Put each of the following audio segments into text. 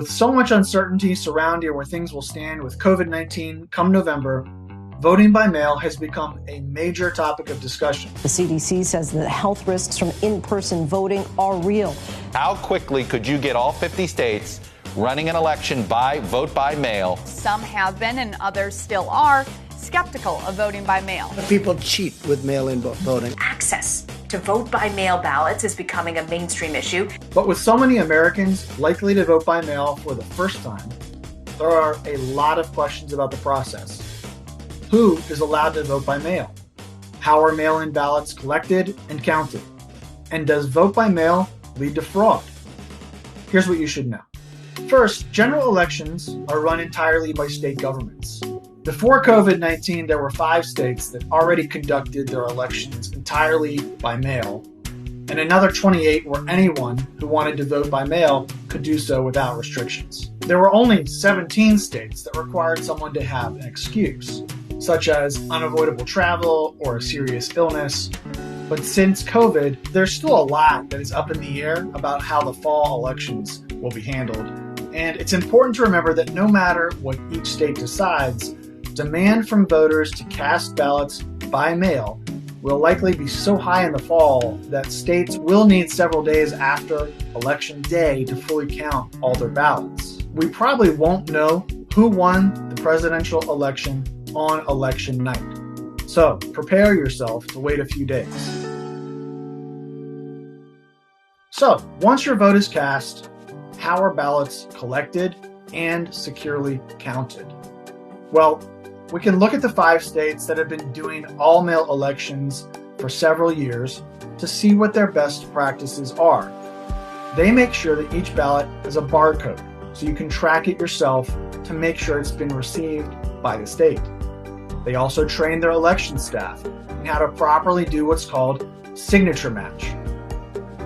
With so much uncertainty surrounding where things will stand with COVID-19 come November, voting by mail has become a major topic of discussion. The CDC says that health risks from in-person voting are real. How quickly could you get all 50 states running an election by vote by mail? Some have been and others still are skeptical of voting by mail. People cheat with mail-in voting. Access to vote-by-mail ballots is becoming a mainstream issue. But with so many Americans likely to vote by mail for the first time, there are a lot of questions about the process. Who is allowed to vote by mail? How are mail-in ballots collected and counted? And does vote by mail lead to fraud? Here's what you should know. First, general elections are run entirely by state governments. Before COVID-19, there were 5 states that already conducted their elections entirely by mail, and another 28 where anyone who wanted to vote by mail could do so without restrictions. There were only 17 states that required someone to have an excuse, such as unavoidable travel or a serious illness. But since COVID, there's still a lot that is up in the air about how the fall elections will be handled. And it's important to remember that no matter what each state decides, demand from voters to cast ballots by mail will likely be so high in the fall that states will need several days after Election Day to fully count all their ballots. We probably won't know who won the presidential election on election night. So prepare yourself to wait a few days. So once your vote is cast, how are ballots collected and securely counted? Well, we can look at the 5 states that have been doing all-mail elections for several years to see what their best practices are. They make sure that each ballot has a barcode, so you can track it yourself to make sure it's been received by the state. They also train their election staff in how to properly do what's called signature match.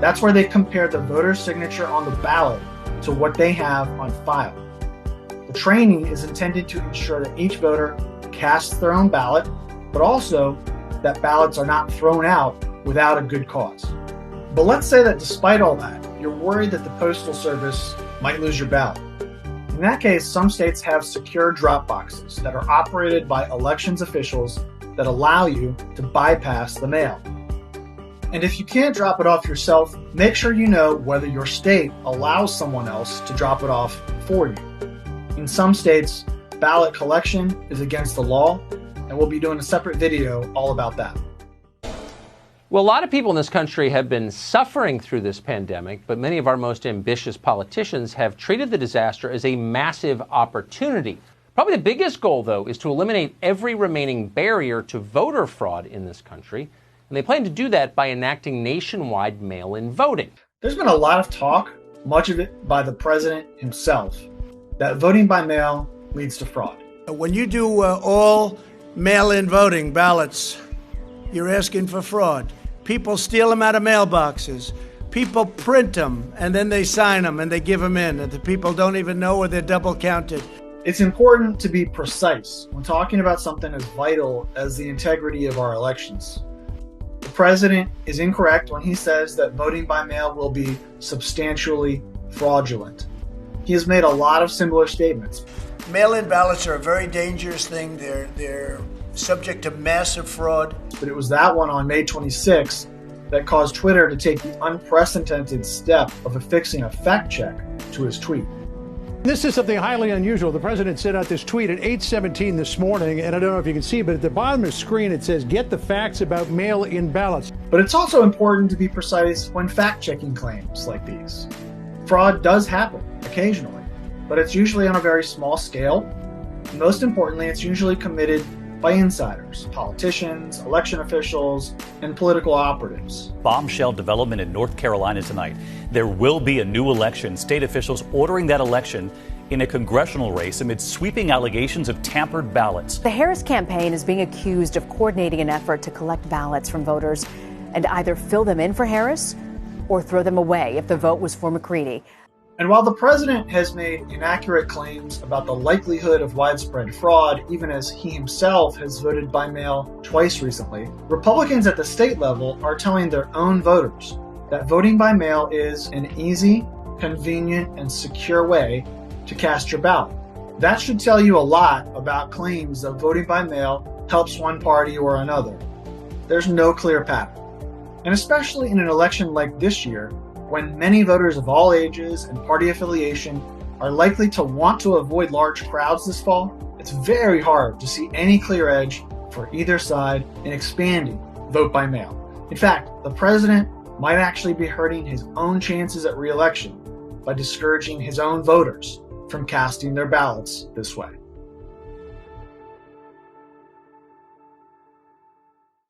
That's where they compare the voter's signature on the ballot to what they have on file. The training is intended to ensure that each voter casts their own ballot, but also that ballots are not thrown out without a good cause. But let's say that despite all that, you're worried that the Postal Service might lose your ballot. In that case, some states have secure drop boxes that are operated by elections officials that allow you to bypass the mail. And if you can't drop it off yourself, make sure you know whether your state allows someone else to drop it off for you. In some states, ballot collection is against the law, and we'll be doing a separate video all about that. Well, a lot of people in this country have been suffering through this pandemic, but many of our most ambitious politicians have treated the disaster as a massive opportunity. Probably the biggest goal, though, is to eliminate every remaining barrier to voter fraud in this country, and they plan to do that by enacting nationwide mail-in voting. There's been a lot of talk, much of it by the president himself, that voting by mail leads to fraud. When you do all mail-in voting ballots, you're asking for fraud. People steal them out of mailboxes. People print them, and then they sign them, and they give them in, and the people don't even know, or they're double counted. It's important to be precise when talking about something as vital as the integrity of our elections. The president is incorrect when he says that voting by mail will be substantially fraudulent. He has made a lot of similar statements. Mail-in ballots are a very dangerous thing. They're subject to massive fraud. But it was that one on May 26th that caused Twitter to take the unprecedented step of affixing a fact check to his tweet. This is something highly unusual. The president sent out this tweet at 8:17 this morning, and I don't know if you can see, but at the bottom of the screen it says, "Get the facts about mail-in ballots." But it's also important to be precise when fact-checking claims like these. Fraud does happen occasionally, but it's usually on a very small scale. And most importantly, it's usually committed by insiders, politicians, election officials, and political operatives. Bombshell development in North Carolina tonight. There will be a new election. State officials ordering that election in a congressional race amid sweeping allegations of tampered ballots. The Harris campaign is being accused of coordinating an effort to collect ballots from voters and either fill them in for Harris or throw them away if the vote was for McCready. And while the president has made inaccurate claims about the likelihood of widespread fraud, even as he himself has voted by mail twice recently, Republicans at the state level are telling their own voters that voting by mail is an easy, convenient, and secure way to cast your ballot. That should tell you a lot about claims that voting by mail helps one party or another. There's no clear pattern. And especially in an election like this year, when many voters of all ages and party affiliation are likely to want to avoid large crowds this fall, it's very hard to see any clear edge for either side in expanding vote by mail. In fact, the president might actually be hurting his own chances at re-election by discouraging his own voters from casting their ballots this way.